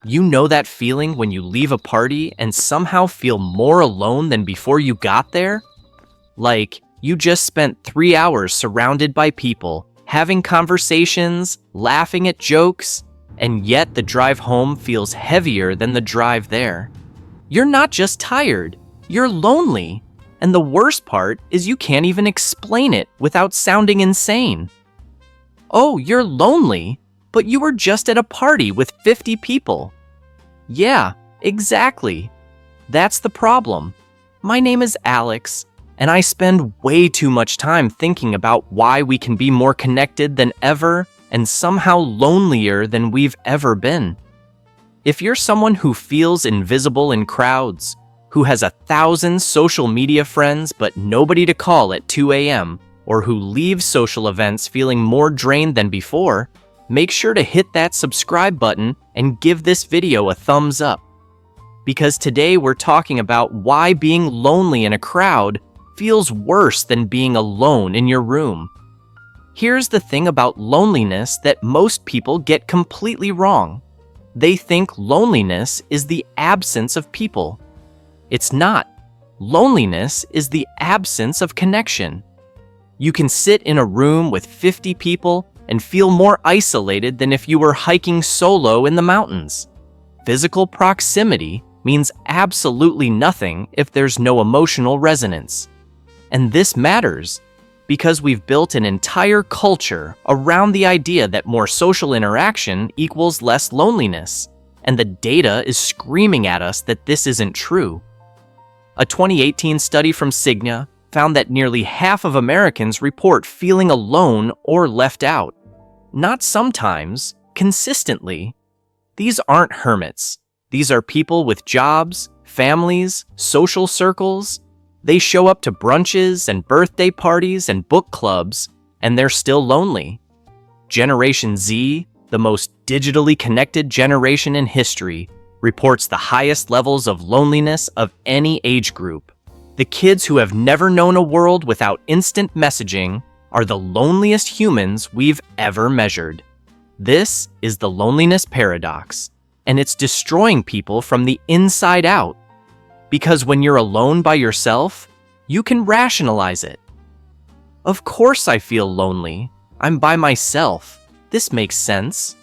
You know that feeling when you leave a party and somehow feel more alone than before you got there? Like, you just spent 3 hours surrounded by people, having conversations, laughing at jokes, and yet the drive home feels heavier than the drive there. You're not just tired, you're lonely. And the worst part is you can't even explain it without sounding insane. Oh, you're lonely, but you were just at a party with 50 people. Yeah, exactly. That's the problem. My name is Alex, and I spend way too much time thinking about why we can be more connected than ever and somehow lonelier than we've ever been. If you're someone who feels invisible in crowds, who has 1,000 social media friends but nobody to call at 2 a.m., or who leaves social events feeling more drained than before, make sure to hit that subscribe button and give this video a thumbs up. Because today we're talking about why being lonely in a crowd feels worse than being alone in your room. Here's the thing about loneliness that most people get completely wrong. They think loneliness is the absence of people. It's not. Loneliness is the absence of connection. You can sit in a room with 50 people and feel more isolated than if you were hiking solo in the mountains. Physical proximity means absolutely nothing if there's no emotional resonance. And this matters because we've built an entire culture around the idea that more social interaction equals less loneliness, and the data is screaming at us that this isn't true. A 2018 study from Cigna found that nearly half of Americans report feeling alone or left out. Not sometimes, consistently. These aren't hermits. These are people with jobs, families, social circles. They show up to brunches and birthday parties and book clubs, and they're still lonely. Generation Z, the most digitally connected generation in history, reports the highest levels of loneliness of any age group. The kids who have never known a world without instant messaging are the loneliest humans we've ever measured. This is the loneliness paradox, and it's destroying people from the inside out. Because when you're alone by yourself, you can rationalize it. Of course I feel lonely. I'm by myself. This makes sense.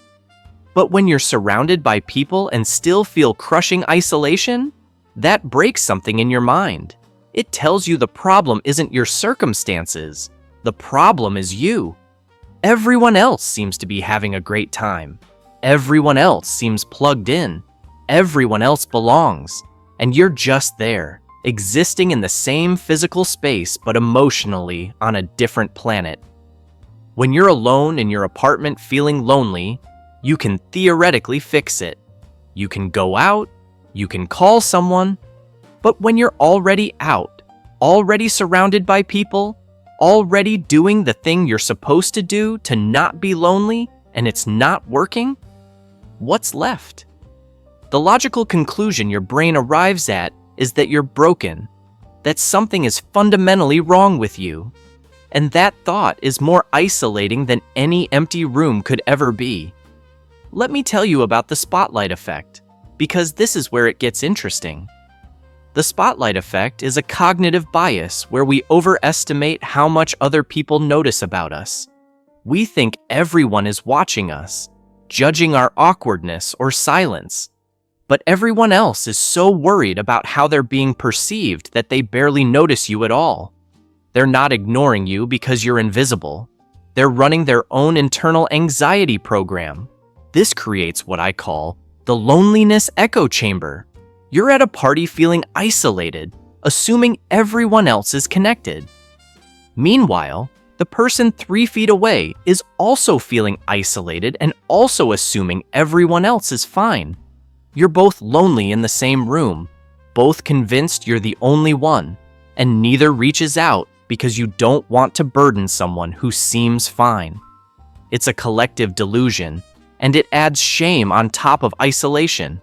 But when you're surrounded by people and still feel crushing isolation, that breaks something in your mind. It tells you the problem isn't your circumstances. The problem is you. Everyone else seems to be having a great time. Everyone else seems plugged in. Everyone else belongs. And you're just there, existing in the same physical space but emotionally on a different planet. When you're alone in your apartment feeling lonely, you can theoretically fix it. You can go out, you can call someone, but when you're already out, already surrounded by people, already doing the thing you're supposed to do to not be lonely, and it's not working, what's left? The logical conclusion your brain arrives at is that you're broken, that something is fundamentally wrong with you. And that thought is more isolating than any empty room could ever be. Let me tell you about the spotlight effect, because this is where it gets interesting. The spotlight effect is a cognitive bias where we overestimate how much other people notice about us. We think everyone is watching us, judging our awkwardness or silence. But everyone else is so worried about how they're being perceived that they barely notice you at all. They're not ignoring you because you're invisible. They're running their own internal anxiety program. This creates what I call the loneliness echo chamber. You're at a party feeling isolated, assuming everyone else is connected. Meanwhile, the person 3 feet away is also feeling isolated and also assuming everyone else is fine. You're both lonely in the same room, both convinced you're the only one, and neither reaches out because you don't want to burden someone who seems fine. It's a collective delusion, and it adds shame on top of isolation.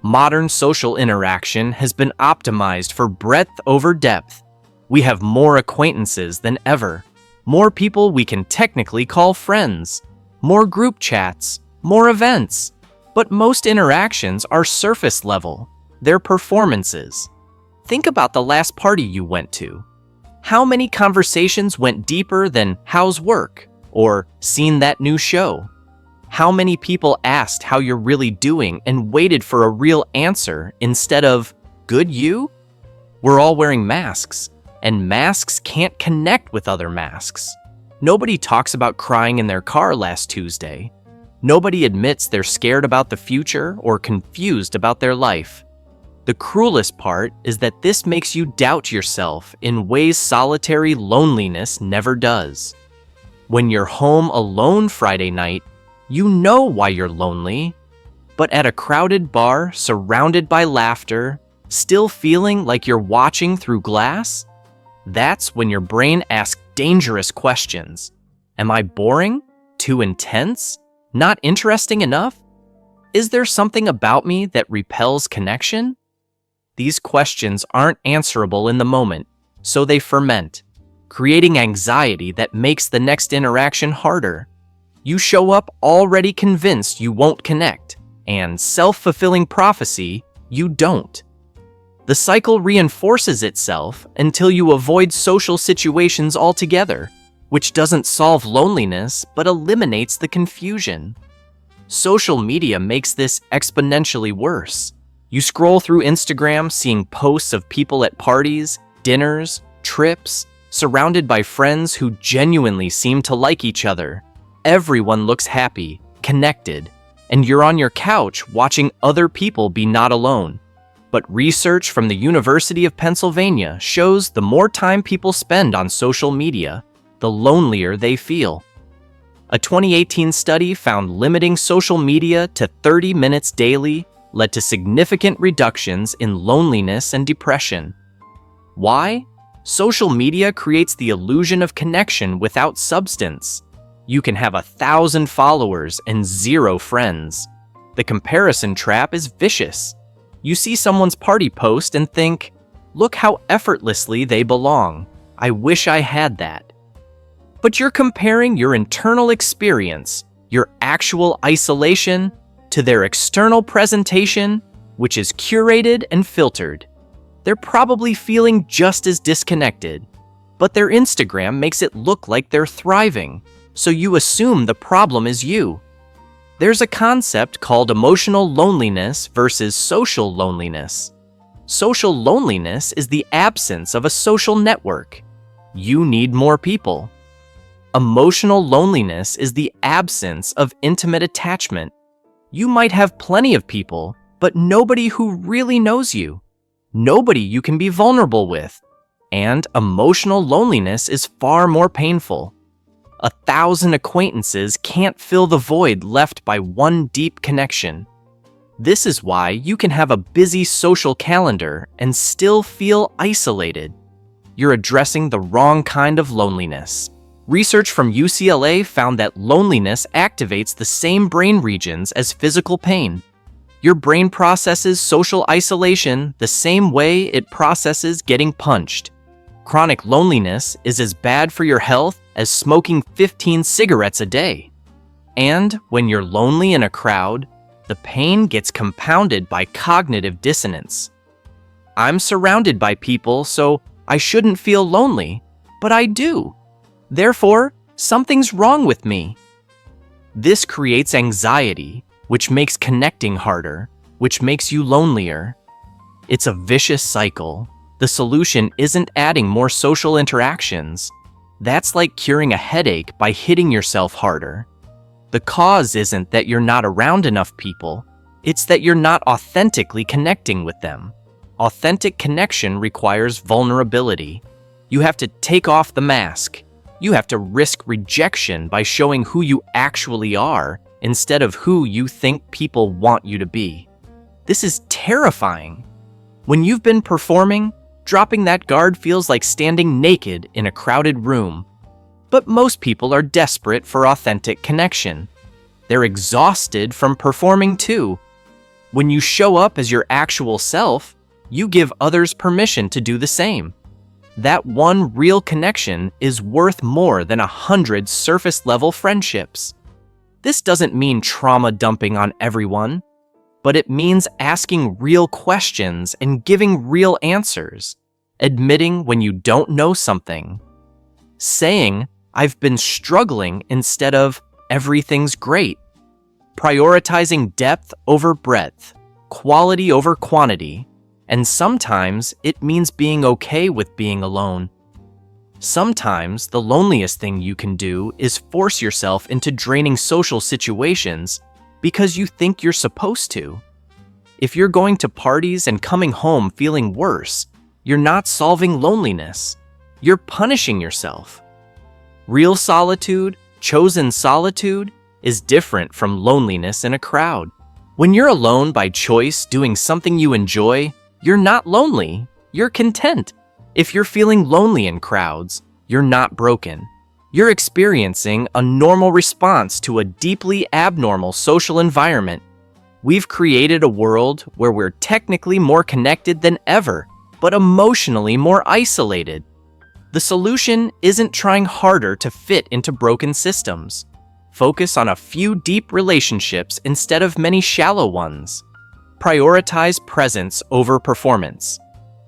Modern social interaction has been optimized for breadth over depth. We have more acquaintances than ever, more people we can technically call friends, more group chats, more events. But most interactions are surface level. They're performances. Think about the last party you went to. How many conversations went deeper than "how's work?" or "seen that new show"? How many people asked how you're really doing and waited for a real answer instead of "good you"? We're all wearing masks, and masks can't connect with other masks. Nobody talks about crying in their car last Tuesday. Nobody admits they're scared about the future or confused about their life. The cruelest part is that this makes you doubt yourself in ways solitary loneliness never does. When you're home alone Friday night, you know why you're lonely, but at a crowded bar surrounded by laughter, still feeling like you're watching through glass? That's when your brain asks dangerous questions. Am I boring? Too intense? Not interesting enough? Is there something about me that repels connection? These questions aren't answerable in the moment, so they ferment, creating anxiety that makes the next interaction harder. You show up already convinced you won't connect, and self-fulfilling prophecy, you don't. The cycle reinforces itself until you avoid social situations altogether, which doesn't solve loneliness but eliminates the confusion. Social media makes this exponentially worse. You scroll through Instagram seeing posts of people at parties, dinners, trips, surrounded by friends who genuinely seem to like each other. Everyone looks happy, connected, and you're on your couch watching other people be not alone. But research from the University of Pennsylvania shows the more time people spend on social media, the lonelier they feel. A 2018 study found limiting social media to 30 minutes daily led to significant reductions in loneliness and depression. Why? Social media creates the illusion of connection without substance. You can have 1,000 followers and 0 friends. The comparison trap is vicious. You see someone's party post and think, "Look how effortlessly they belong. I wish I had that." But you're comparing your internal experience, your actual isolation, to their external presentation, which is curated and filtered. They're probably feeling just as disconnected, but their Instagram makes it look like they're thriving, so you assume the problem is you. There's a concept called emotional loneliness versus social loneliness. Social loneliness is the absence of a social network. You need more people. Emotional loneliness is the absence of intimate attachment. You might have plenty of people, but nobody who really knows you. Nobody you can be vulnerable with. And emotional loneliness is far more painful. 1,000 acquaintances can't fill the void left by one deep connection. This is why you can have a busy social calendar and still feel isolated. You're addressing the wrong kind of loneliness. Research from UCLA found that loneliness activates the same brain regions as physical pain. Your brain processes social isolation the same way it processes getting punched. Chronic loneliness is as bad for your health as smoking 15 cigarettes a day. And when you're lonely in a crowd, the pain gets compounded by cognitive dissonance. I'm surrounded by people, so I shouldn't feel lonely, but I do. Therefore, something's wrong with me. This creates anxiety, which makes connecting harder, which makes you lonelier. It's a vicious cycle. The solution isn't adding more social interactions. That's like curing a headache by hitting yourself harder. The cause isn't that you're not around enough people, it's that you're not authentically connecting with them. Authentic connection requires vulnerability. You have to take off the mask. You have to risk rejection by showing who you actually are instead of who you think people want you to be. This is terrifying. When you've been performing, dropping that guard feels like standing naked in a crowded room. But most people are desperate for authentic connection. They're exhausted from performing too. When you show up as your actual self, you give others permission to do the same. That one real connection is worth more than 100 surface-level friendships. This doesn't mean trauma dumping on everyone. but it means asking real questions and giving real answers, admitting when you don't know something, saying, "I've been struggling" instead of "everything's great," prioritizing depth over breadth, quality over quantity, and sometimes it means being okay with being alone. Sometimes the loneliest thing you can do is force yourself into draining social situations because you think you're supposed to. If you're going to parties and coming home feeling worse, you're not solving loneliness. You're punishing yourself. Real solitude, chosen solitude, is different from loneliness in a crowd. When you're alone by choice doing something you enjoy, you're not lonely, you're content. If you're feeling lonely in crowds, you're not broken. You're experiencing a normal response to a deeply abnormal social environment. We've created a world where we're technically more connected than ever, but emotionally more isolated. The solution isn't trying harder to fit into broken systems. Focus on a few deep relationships instead of many shallow ones. Prioritize presence over performance.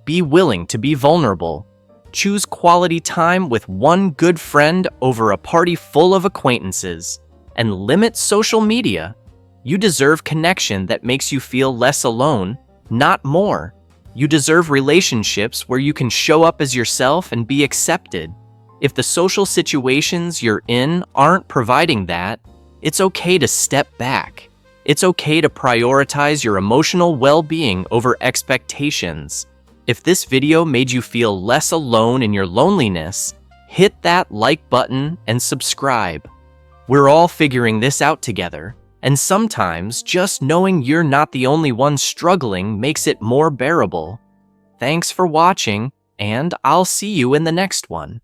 Be willing to be vulnerable. Choose quality time with one good friend over a party full of acquaintances. And limit social media. You deserve connection that makes you feel less alone, not more. You deserve relationships where you can show up as yourself and be accepted. If the social situations you're in aren't providing that, it's okay to step back. It's okay to prioritize your emotional well-being over expectations. If this video made you feel less alone in your loneliness, hit that like button and subscribe. We're all figuring this out together, and sometimes just knowing you're not the only one struggling makes it more bearable. Thanks for watching, and I'll see you in the next one.